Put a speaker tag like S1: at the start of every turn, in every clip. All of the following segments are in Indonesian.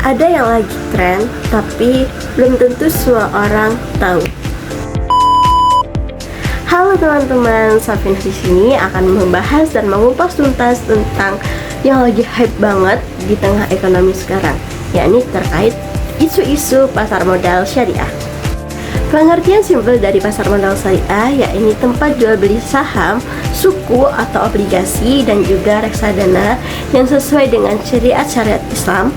S1: Ada yang lagi tren, tapi belum tentu semua orang tahu. Halo teman-teman, Safina di sini akan membahas dan mengupas tuntas tentang yang lagi hype banget di tengah ekonomi sekarang, yakni terkait isu-isu pasar modal syariah. Pengertian simpel dari pasar modal syariah yakni tempat jual beli saham, suku atau obligasi dan juga reksadana yang sesuai dengan syariat Islam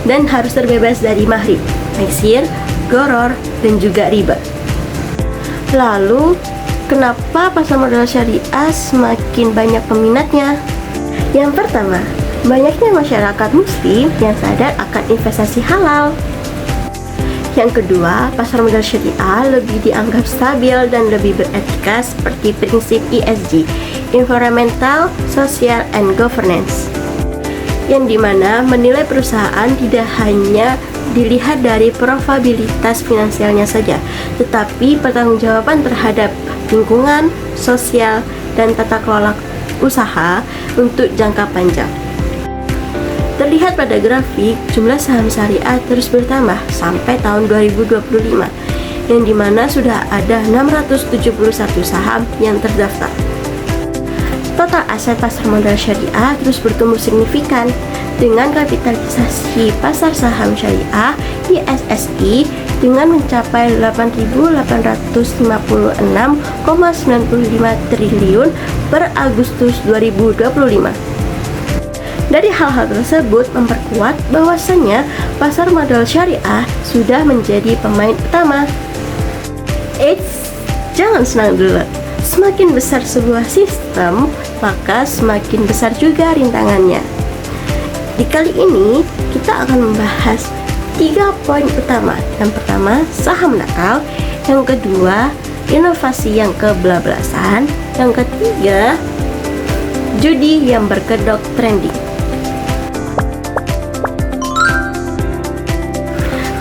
S1: dan harus terbebas dari mahrib, maisir, goror, dan juga riba. Lalu, kenapa pasar modal syariah semakin banyak peminatnya? Yang pertama, banyaknya masyarakat muslim yang sadar akan investasi halal. Yang kedua, pasar modal syariah lebih dianggap stabil dan lebih beretika seperti prinsip ESG, Environmental, Social, and Governance, yang dimana menilai perusahaan tidak hanya dilihat dari probabilitas finansialnya saja, tetapi pertanggungjawaban terhadap lingkungan, sosial, dan tata kelola usaha untuk jangka panjang. Terlihat pada grafik, jumlah saham syariah terus bertambah sampai tahun 2025, yang dimana sudah ada 671 saham yang terdaftar. Total aset pasar modal syariah terus bertumbuh signifikan dengan kapitalisasi pasar saham syariah ISSI dengan mencapai 8.856,95 triliun per Agustus 2025. Dari hal-hal tersebut memperkuat bahwasannya pasar modal syariah sudah menjadi pemain utama. Eits, jangan senang dulu. Semakin besar sebuah sistem, maka semakin besar juga rintangannya. Di kali ini, kita akan membahas 3 poin utama. Yang pertama, saham nakal. Yang kedua, inovasi yang kebablasan. Yang ketiga, judi yang berkedok trending.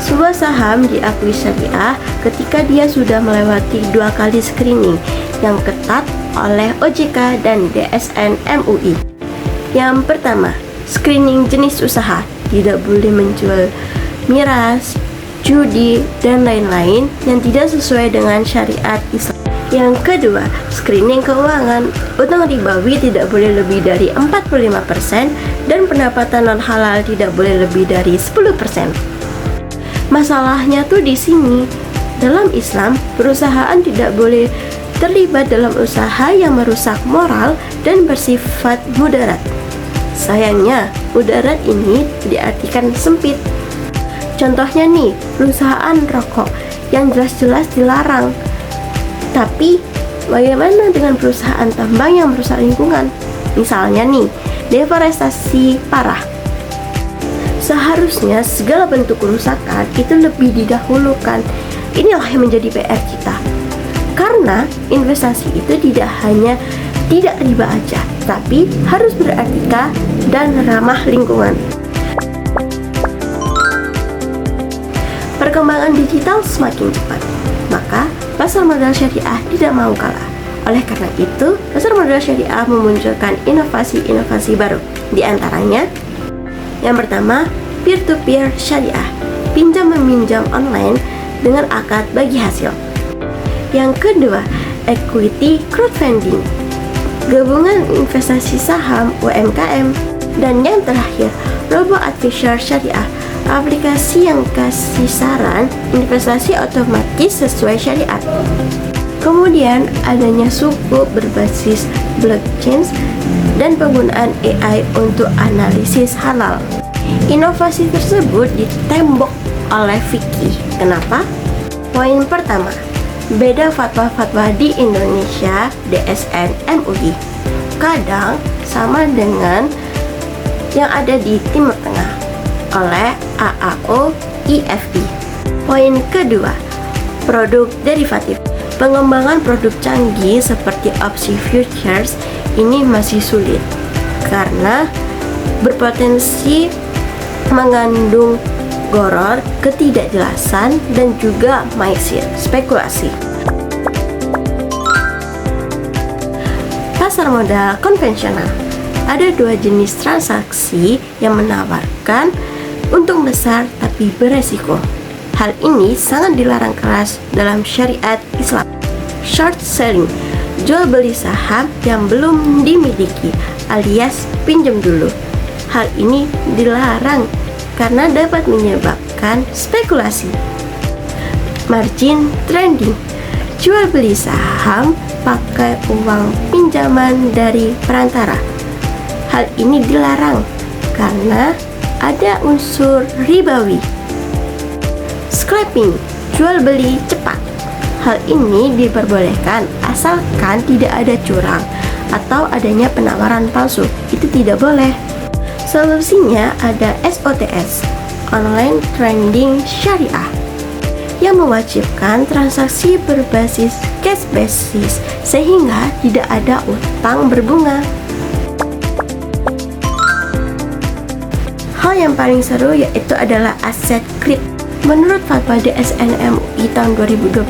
S1: Sebuah saham diakui syariah ketika dia sudah melewati 2 kali screening yang ketat oleh OJK dan DSN MUI. Yang pertama, screening jenis usaha, tidak boleh menjual miras, judi, dan lain-lain yang tidak sesuai dengan syariat Islam. Yang kedua, screening keuangan, utang ribawi tidak boleh lebih dari 45% dan pendapatan non halal tidak boleh lebih dari 10%. Masalahnya tuh di sini, dalam Islam, perusahaan tidak boleh terlibat dalam usaha yang merusak moral dan bersifat mudarat. Sayangnya, mudarat ini diartikan sempit. Contohnya nih, perusahaan rokok yang jelas-jelas dilarang. Tapi, bagaimana dengan perusahaan tambang yang merusak lingkungan? Misalnya nih, deforestasi parah. Seharusnya segala bentuk kerusakan itu lebih didahulukan. Inilah yang menjadi PR kita. Karena investasi itu tidak hanya tidak riba aja, tapi harus beretika dan ramah lingkungan. Perkembangan digital semakin cepat, maka pasar modal syariah tidak mau kalah. Oleh karena itu, pasar modal syariah memunculkan inovasi-inovasi baru. Di antaranya, yang pertama, peer-to-peer syariah, pinjam-meminjam online dengan akad bagi hasil. Yang kedua, equity crowdfunding, gabungan investasi saham UMKM. Dan yang terakhir, robo-advisor syariah, aplikasi yang kasih saran investasi otomatis sesuai syariat. Kemudian adanya suku berbasis blockchain dan penggunaan AI untuk analisis halal. Inovasi tersebut ditembok oleh fikih. Kenapa? Poin pertama, beda fatwa-fatwa di Indonesia DSN MUI kadang sama dengan yang ada di Timur Tengah oleh AAO IFI. Poin kedua, produk derivatif. Pengembangan produk canggih seperti opsi futures ini masih sulit karena berpotensi mengandung goror, ketidakjelasan, dan juga maisir, spekulasi. Pasar modal konvensional. Ada 2 jenis transaksi yang menawarkan untung besar tapi beresiko. Hal ini sangat dilarang keras dalam syariat Islam. Short selling, jual beli saham yang belum dimiliki alias pinjam dulu. Hal ini dilarang karena dapat menyebabkan spekulasi. Margin trading, jual beli saham pakai uang pinjaman dari perantara. Hal ini dilarang karena ada unsur ribawi. Scalping, jual beli cepat. Hal ini diperbolehkan asalkan tidak ada curang atau adanya penawaran palsu. Itu tidak boleh. Solusinya ada SOTS, Online Trading Syariah, yang mewajibkan transaksi berbasis cash basis sehingga tidak ada utang berbunga. Hal yang paling seru yaitu adalah aset kripto. Menurut fatwa DSN MUI tahun 2021,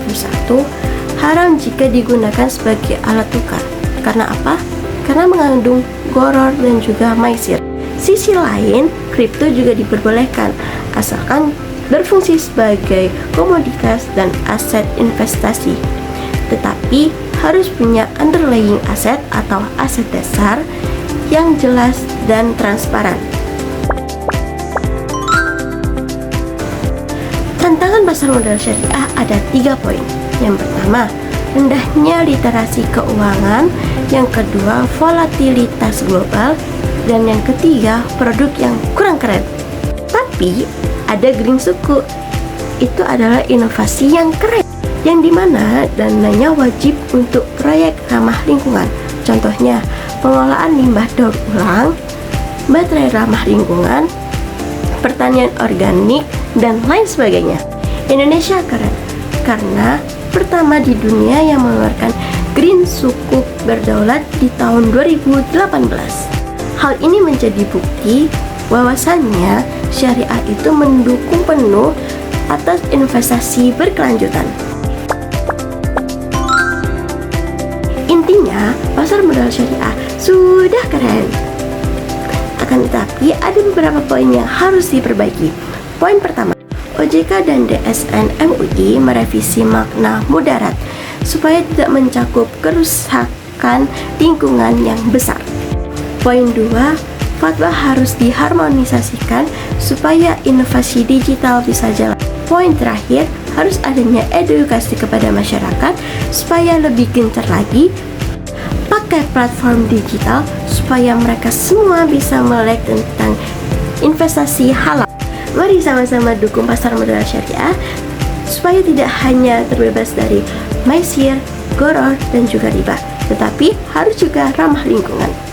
S1: haram jika digunakan sebagai alat tukar. Karena apa? Karena mengandung gharar dan juga maisir. Sisi lain, kripto juga diperbolehkan asalkan berfungsi sebagai komoditas dan aset investasi. Tetapi harus punya underlying aset atau aset dasar yang jelas dan transparan. Tantangan pasar modal syariah ada 3 poin. Yang pertama, rendahnya literasi keuangan. Yang kedua, volatilitas global. Dan yang ketiga, produk yang kurang keren. Tapi ada green suku. Itu adalah inovasi yang keren, yang dimana dananya wajib untuk proyek ramah lingkungan. Contohnya, pengolahan limbah daur ulang, baterai ramah lingkungan, pertanian organik, dan lain sebagainya. Indonesia keren karena pertama di dunia yang mengeluarkan green sukuk berdaulat di tahun 2018. Hal ini menjadi bukti bahwasannya syariah itu mendukung penuh atas investasi berkelanjutan. Intinya, pasar modal syariah sudah keren. Akan tetapi ada beberapa poin yang harus diperbaiki. Poin pertama, OJK dan DSN MUI merevisi makna mudarat supaya tidak mencakup kerusakan lingkungan yang besar. Poin 2, fatwa harus diharmonisasikan supaya inovasi digital bisa jalan. Poin terakhir, harus adanya edukasi kepada masyarakat supaya lebih gencar lagi pakai platform digital supaya mereka semua bisa melek tentang investasi halal. Mari sama-sama dukung pasar modal syariah supaya tidak hanya terbebas dari maisir, gharar, dan juga riba, tetapi harus juga ramah lingkungan.